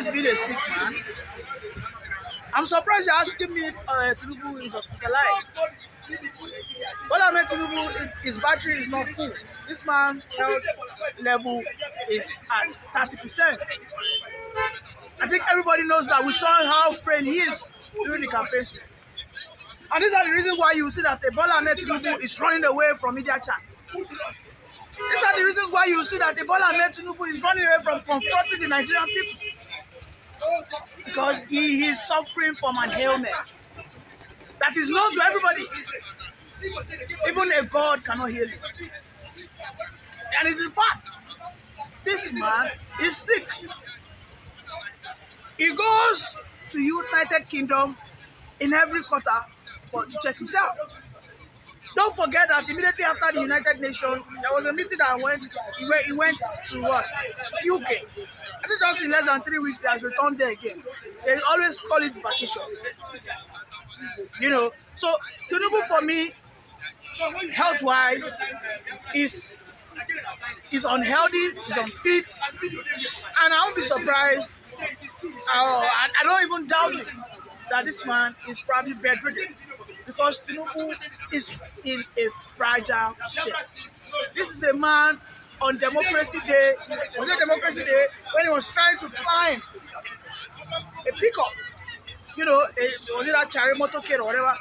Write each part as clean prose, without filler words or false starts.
always been a sick man. I'm surprised you're asking me if Tinubu is hospitalized. What I meant Tinubu, his battery is not full. This man's health level is at 30%. I think everybody knows that. We saw how frail he is during the campaign. And these are the reasons why you see that Bola Ahmed Tinubu is running away from media chat. These are the reasons why you see that Bola Ahmed Tinubu is running away from confronting the Nigerian people. Because he is suffering from an ailment that is known to everybody. Even a God cannot heal him. And it is fact. This man is sick. He goes to United Kingdom in every quarter to check himself. Don't forget that immediately after the United Nations, there was a meeting that he went to what? UK. I think just in less than 3 weeks he has returned there again. They always call it vacation. You know, so Tinubu for me, health-wise, is unhealthy, is unfit, and I won't be surprised. I don't even doubt it that this man is probably bedridden because Tinubu is in a fragile state. This is a man on Democracy Day, was it Democracy Day, when he was trying to climb a pickup, you know, was it that cherry motorcade or whatever?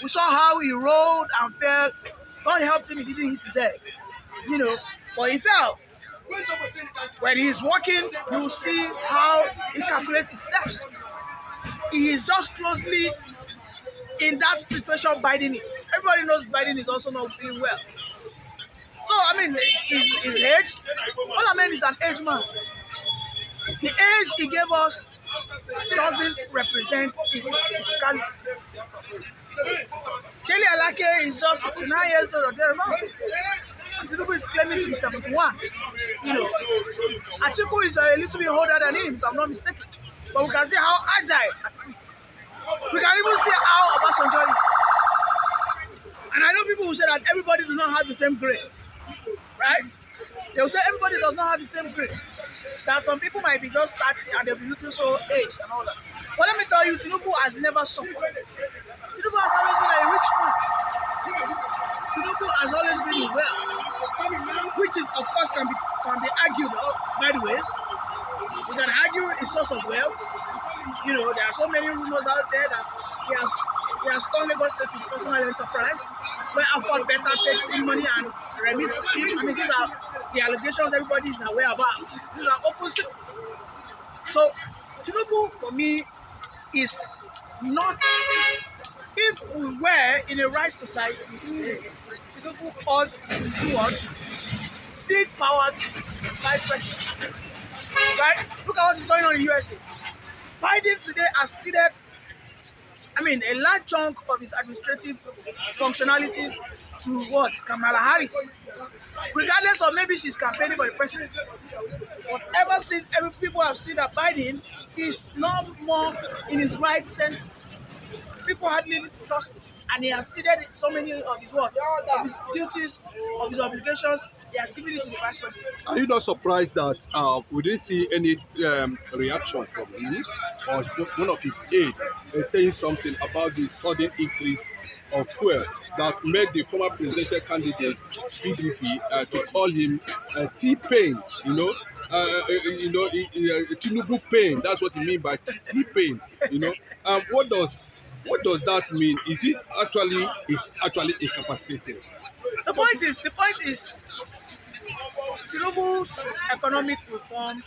We saw how he rolled and fell. God helped him, he didn't hit his head, you know, but he fell. When he's walking, you will see how he calculates his steps. He is just closely in that situation Biden is. Everybody knows Biden is also not feeling well. So, I mean, he's aged. All I mean is an aged man. The age he gave us doesn't represent his physicality. Kelly Alake is just 69 years old or thereabouts. Tinubu is claiming to be 71. You know, Atiku is a little bit older than him, if I'm not mistaken. But we can see how agile Atiku is. We can even see how Obasanjo is. And I know people who say that everybody does not have the same grace, right? They will say everybody does not have the same grace. That some people might be just 30 and they'll be looking so aged and all that. But let me tell you, Tinubu has never suffered. Tinubu has always been a rich man. Tinubu has always been well, which is, of course, can be argued by the ways. We can argue his source of wealth. You know, there are so many rumors out there that he has turned Lagos State his personal enterprise, where Alpha Beta takes in money and remits to him. I mean, these are the allegations everybody is aware about. These are open secrets. So, Tinubu, for me, is not. If we were in a right society, Tinubu ought to do what? Cede power to vice president. Right? Look at what is going on in the USA. Biden today has ceded, a large chunk of his administrative functionalities to what? Kamala Harris. Regardless of maybe she's campaigning for the presidency. But ever since people have seen that Biden is no more in his right senses, people hardly trust him. And he has ceded so many of his work, of his duties, of his obligations, he has given it to the vice president. Are you not surprised that we didn't see any reaction from him or one of his aides saying something about the sudden increase of fuel that made the former presidential candidate PDP to call him T-Pain, Tinubu pain? That's what he means by T-Pain, What does that mean? Is it actually incapacitated? The point is, Tinubu's economic reforms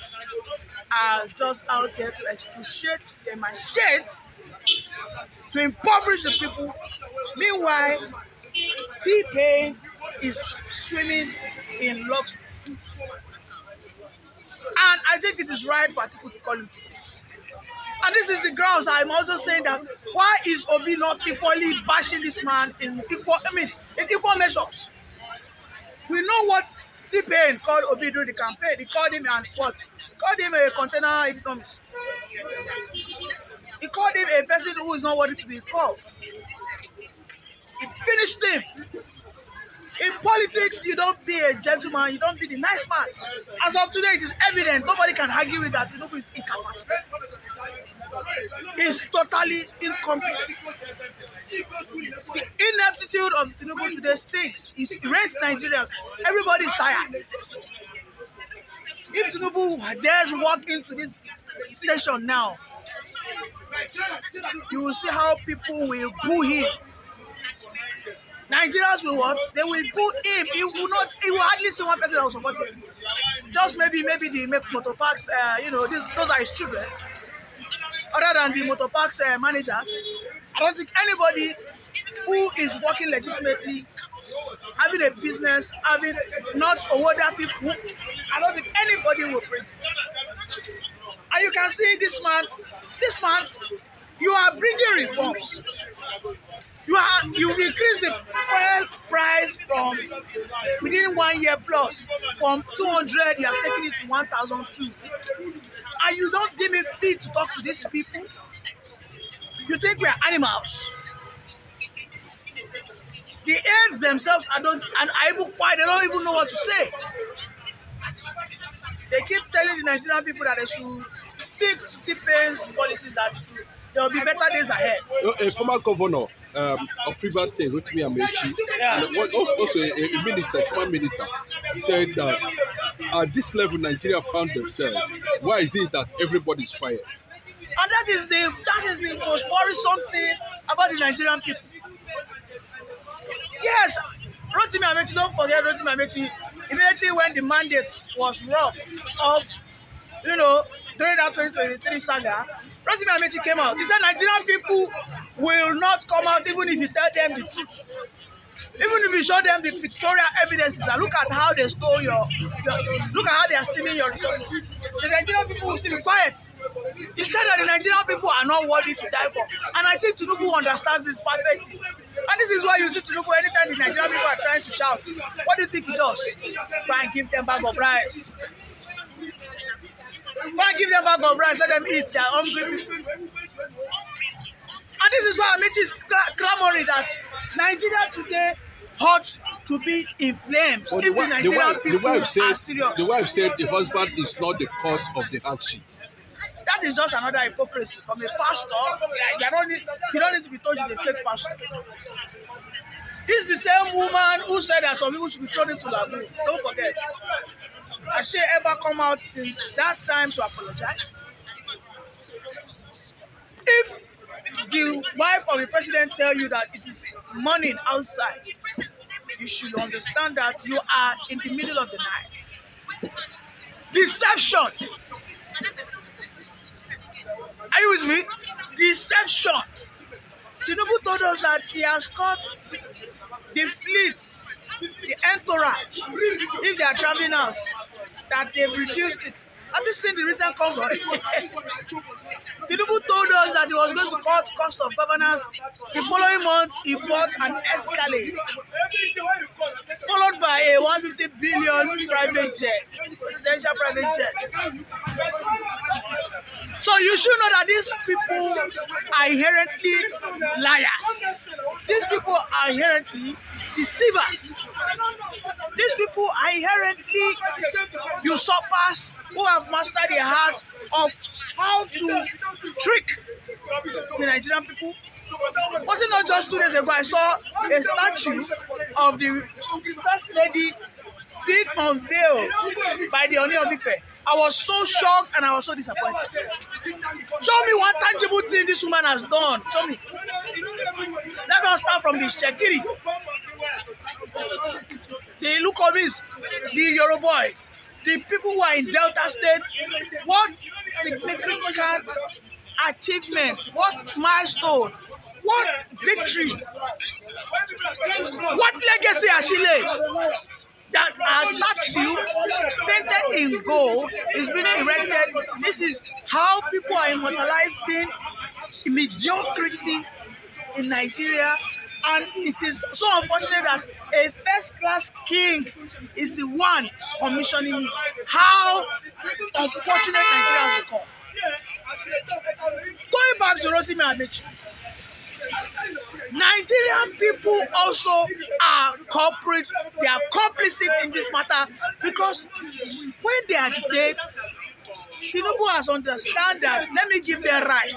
are just out there to excruciate the machete, to impoverish the people. Meanwhile, T-Pain is swimming in luxury. And I think it is right for Atiku to call him. And this is the grounds I'm also saying that why is Obi not equally bashing this man in equal measures? We know what T-Pain called Obi during the campaign. He called him a container economist. He called him a person who is not worthy to be called. He finished him. In politics, you don't be a gentleman, you don't be the nice man. As of today, it is evident, nobody can argue with that. Tinubu is incapacitated. He's totally incompetent. The ineptitude of Tinubu today stinks. It rates Nigerians. Everybody is tired. If Tinubu dares walk into this station now, you will see how people will boo him. Nigerians will what? They will boo him. He will not. He will hardly see one person that will support him. Just maybe the motor parks. Those are his children. Other than the motor parks managers, I don't think anybody who is working legitimately, having a business, having not other people, I don't think anybody will praise him. And you can see this man, you are bringing reforms. You increase the fuel price from within 1 year plus from 200, you have taken it to 1,002, and you don't deem it fit to talk to these people. You think we are animals. The aides themselves are don't, and are even quiet. They don't even know what to say. They keep telling the Nigerian people that they should stick to T-Pain's policies, that there will be better days ahead. A former governor of Rivers State, Rotimi Amechi, and also a minister, former minister, said that at this level Nigeria found themselves. Why is it that everybody is quiet? And that is the most worrisome thing about the Nigerian people. Yes, Rotimi Amechi, don't forget Rotimi Amechi, immediately when the mandate was robbed of, during that 2023 saga, Rotimi Amechi came out. He said Nigerian people will not come out even if you tell them the truth. Even if you show them the pictorial evidences and look at how they stole look at how they are stealing your resources. The Nigerian people will still be quiet. He said that the Nigerian people are not worthy to die for. And I think Tinubu understands this perfectly. And this is why you see Tinubu anytime the Nigerian people are trying to shout. What do you think he does? Try and give them bag of rice. Try and give them bag of rice, let them eat. They are hungry. And this is why Amechi is clamoring that Nigeria today ought to be in flames. If the Nigerian people are serious. The wife said the husband is not the cause of the hardship. That is just another hypocrisy from a pastor. You don't need to be told he's a fake pastor. This is the same woman who said that some people should be thrown into lagoon. Don't forget. Has she ever come out in that time to apologize? If the wife of the president tell you that it is morning outside, you should understand that you are in the middle of the night. Deception. Are you with me? Deception. Tinubu told us that he has caught the fleet, the entourage, if they are traveling out, that they've reduced it. Have you seen the recent convoy? Tinubu told us that he was going to cut cost of governance. The following month, he bought an Escalade, followed by a 150 billion private jet, presidential private jet. So you should know that these people are inherently liars. These people are inherently deceivers. These people are inherently usurpers who have mastered the art of how to trick the Nigerian people. Was it not just 2 days ago I saw a statue of the First Lady being unveiled by the Ooni of Ife? I was so shocked and I was so disappointed. Show me one tangible thing this woman has done. Show me. Let us start from this Chekiri. The Lukomis, the Yoruboids, the people who are in Delta states. What significant achievement, what milestone, what victory, what legacy has she laid? That our statue painted in gold is being erected. This is how people are immortalizing mediocrity in Nigeria, and it is so unfortunate that a first-class king is the one commissioning it. How unfortunate Nigeria has become. Going back to Rotimi Amechi, Nigerian people also are culprit, they are complicit in this matter because when they agitate, Tinubu has understand that let me give them rights.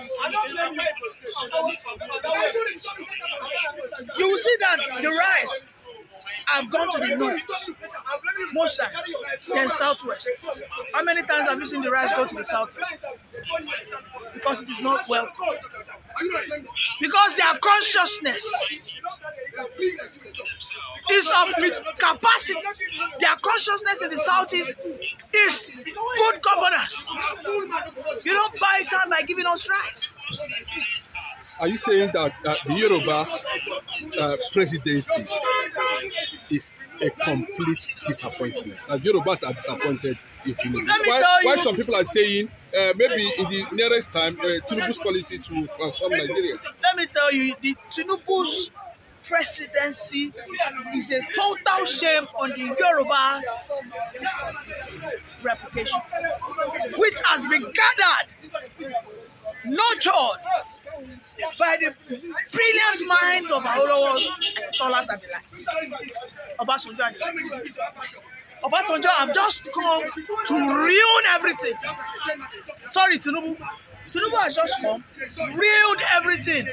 You will see that the rice have gone to the north, most times, then southwest. How many times have you seen the rice go to the southeast? Because it is not welcome. Because their consciousness is of capacity. Their consciousness in the southeast is good governance. You don't buy time by giving us rice. Are you saying that the Yoruba presidency is a complete disappointment? That Yorubas are disappointed in Tinubu? Why some people are saying maybe in the nearest time Tinubu's policy to transform Nigeria? Let me tell you, the Tinubu's presidency is a total shame on the Yoruba's reputation, which has been gathered, nurtured by the brilliant minds of Awolowo and Tolas and the likes. Obasanjo have just come to ruin everything. Sorry, Tinubu. Tinubu has just come, ruined everything.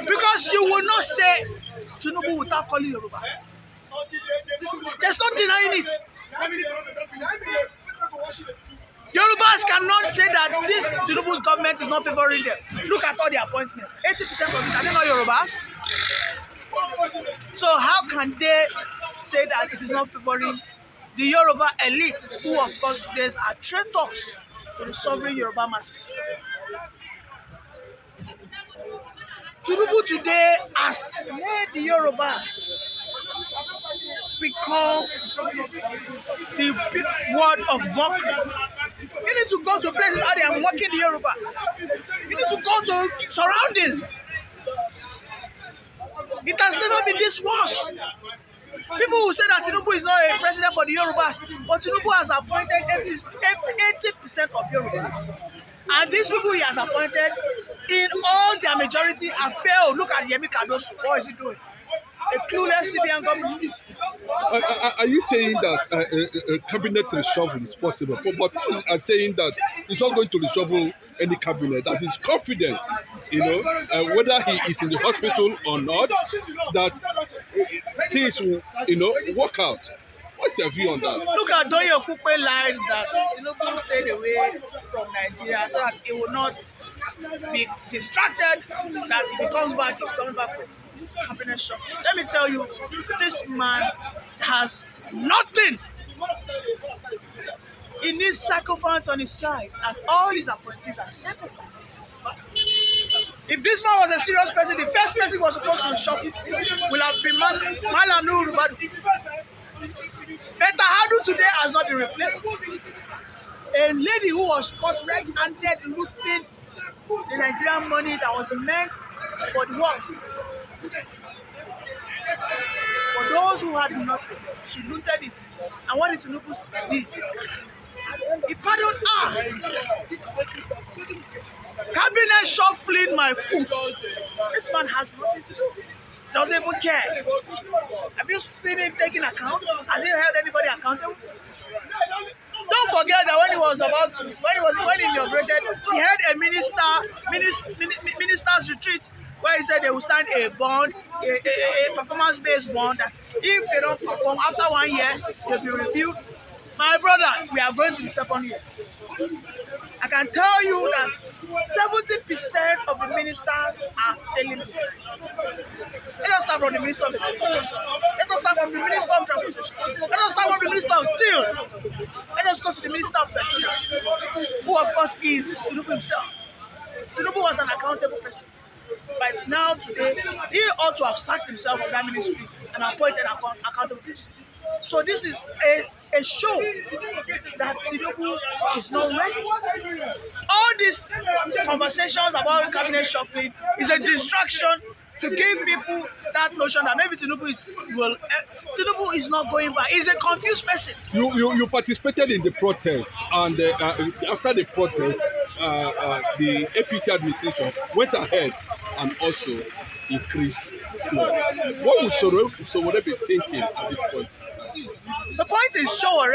Because you will not say Tinubu without calling Yoruba. There's no denying it. Yorubas cannot say that this Tinubu's government is not favoring them. Look at all the appointments. 80% of it, are they not Yorubas? So how can they say that it is not favoring the Yoruba elite, who of course today are traitors to the sovereign Yoruba masses? Tinubu today has made the Yorubas become the big word of mockery. You need to go to places how they are mocking the Yorubas. You need to go to surroundings. It has never been this worse. People will say that Tinubu is not a president for the Yorubas, but Tinubu has appointed 80% of Yorubas. And these people he has appointed, in all their majority, have failed. Look at Yemi Cardoso. What is he doing? A clueless CBN government. Are you saying that a cabinet reshuffle is possible? But people are saying that he's not going to reshuffle any cabinet, that he's confident, whether he is in the hospital or not, that things will, work out. What's your view on that? Look at Doyo Okupe line that Tinubu stayed away from Nigeria so that he will not be distracted, that if he comes back, he's coming back with happiness shock. Let me tell you, this man has nothing. He needs sycophants on his sides, and all his appointees are sycophants. If this man was a serious person, the first person who was supposed to reshuffle will have been Malam Nuhu Rubadu. Beta Hadu today has not been replaced. A lady who was caught red-handed looting the Nigerian money that was meant for the what? For those who had nothing, she looted it. And what did Tinubu do? He pardoned her. Cabinet shuffling my foot. This man has nothing to do. Doesn't even care. Have you seen him taking account? Has he held anybody accountable? Don't forget that when he inaugurated, he had a minister's retreat where he said they will sign a bond, a performance-based bond that if they don't perform after 1 year, they'll be reviewed. My brother, we are going to the second year. I can tell you that 70% of the ministers are failing. Let us start from the Minister of Education. Let us start from the Minister of Transportation. Let us start from the Minister of Steel. Let us go to the Minister of Petroleum, who of course is Tinubu himself. Tinubu was an accountable person. But now today, he ought to have sacked himself from that ministry and appointed an accountable person. So this is a show that Tinubu is not ready. All these conversations about cabinet shuffling is a distraction to give people that notion that maybe Tinubu is not going back. He's a confused person. You participated in the protest, and after the protest, the APC administration went ahead and also increased fuel. What would Sowore be thinking at this point? The point is, Sowore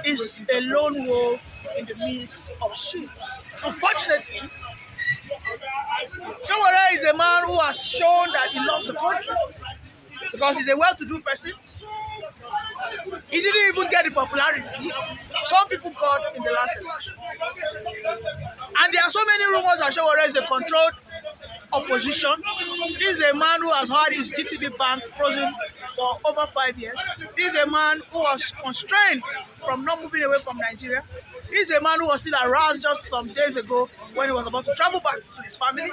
is a lone wolf in the midst of sheep. Unfortunately, Sowore is a man who has shown that he loves the country because he's a well-to-do person. He didn't even get the popularity some people got in the last election. And there are so many rumors that Sowore is a controlled opposition. This is a man who has had his GTB bank frozen for over 5 years. This is a man who was constrained from not moving away from Nigeria. This is a man who was still aroused just some days ago when he was about to travel back to his family.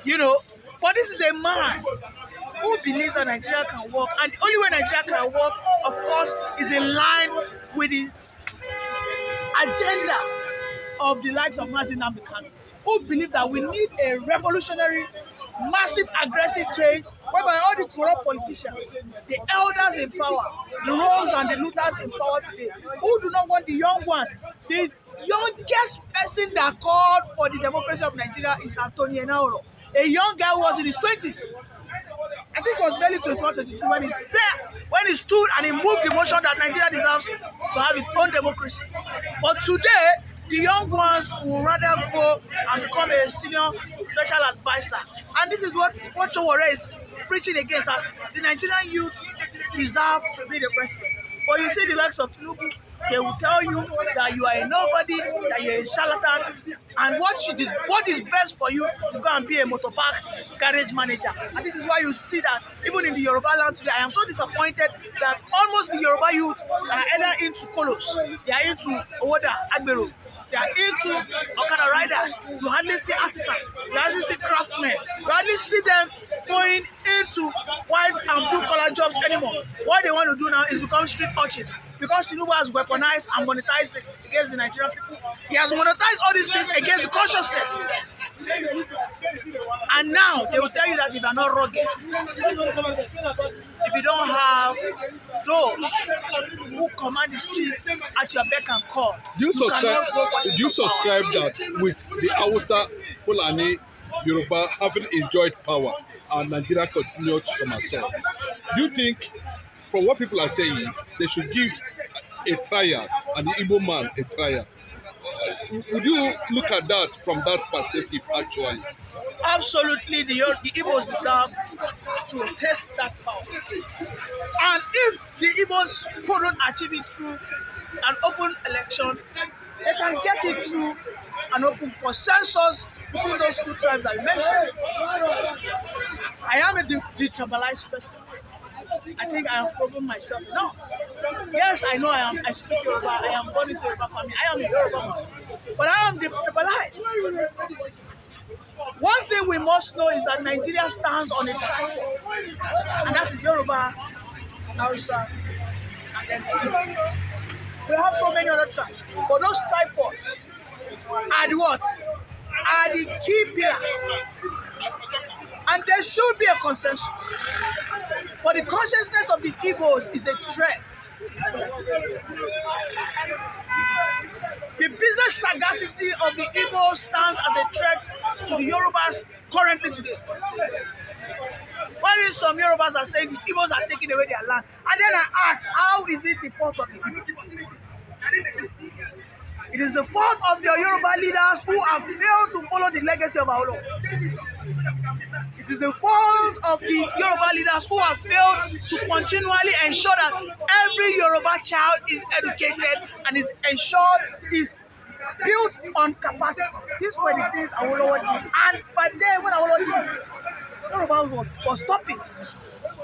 You know, but this is a man who believes that Nigeria can work, and the only way Nigeria can work, of course, is in line with its agenda of the likes of Mazi Nnamdi Kanu, who believe that we need a revolutionary, massive, aggressive change whereby all the corrupt politicians, the elders in power, the rogues and the looters in power today, who do not want the young ones. The youngest person that called for the democracy of Nigeria is Anthony Enaoro, a young guy who was in his 20s. I think it was barely 21, 22 when he stood and he moved the motion that Nigeria deserves to have its own democracy. But today, the young ones will rather go and become a senior special advisor. And this is what Sowore is preaching against. That the Nigerian youth deserve to be the president. But you see the likes of Tinubu, they will tell you that you are a nobody, that you are a charlatan, and what is best for you to go and be a motor park garage manager. And this is why you see that even in the Yoruba land today, I am so disappointed that almost the Yoruba youth are either into Kolos, they are into Owoda, Agbero, they are into Okada riders. You hardly see artisans, you hardly see craftsmen, you hardly see them going into white and blue collar jobs anymore. What they want to do now is become street urchins. Because Tinubu has weaponized and monetized it against the Nigerian people. He has monetized all these things against the consciousness. And now they will tell you that if you are not rugged, if you don't have those who command the street at your beck and call, Do you subscribe that with the Hausa, Fulani, Yoruba having enjoyed power and Nigeria continued to somersault? Do you think, from what people are saying, they should give a trial and the Igbo man a trial? Would you look at that from that perspective actually? Absolutely, the Igbos deserve to test that power. And if the Igbos couldn't achieve it through an open election, they can get it through an open consensus between those two tribes that you mentioned. I am a detribalized person. I think I have proven myself enough. Yes, I know I speak Yoruba, I am born into Yoruba family, I am a Yoruba man, but I am detribalized. One thing we must know is that Nigeria stands on a tripod, and that is Yoruba, Hausa, and then Igbo. We have so many other tribes, but those tripods are the what? Are the key pillars. And there should be a consensus. But the consciousness of the Igbos is a threat. The business sagacity of the Igbos stands as a threat to the Yorubas currently today. When some Yorubas are saying the Igbos are taking away their land, and then I ask, how is it the fault of the Igbos? It is the fault of the Yoruba leaders who have failed to follow the legacy of our Lord. It is the fault of the Yoruba leaders who have failed to continually ensure that every Yoruba child is educated and is ensured is built on capacity. These were the things Awolowo did. And by then, when Awolowo did it, Yoruba was stopping.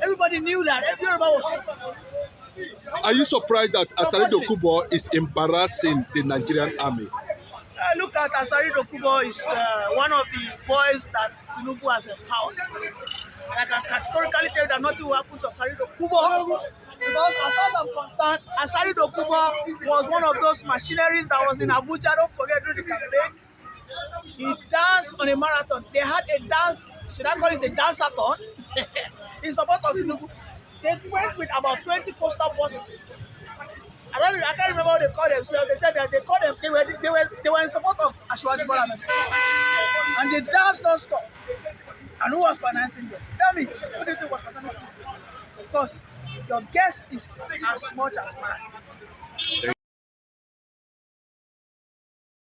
Everybody knew that. Every Yoruba was stopping. Are you surprised that Asari Dokubo is embarrassing the Nigerian army? Look at Asari Dokubo is one of the boys that Tinubu has empowered. And I can categorically tell you that nothing will happen to Asari Dokubo. Because as far as I'm concerned, Asari Dokubo was one of those machineries that was in Abuja, don't forget, during the campaign. He danced on a marathon. They had a dance, should I call it a dance-a-thon? In support of Tinubu. They went with about 20 coastal buses. I can't remember what they call themselves. They said that they were in support of Ashwaji Bola Ahmed Tinubu. And they danced non-stop. And who was financing them? Tell me, who do you think was financing them? Of course, your guess is as much as mine.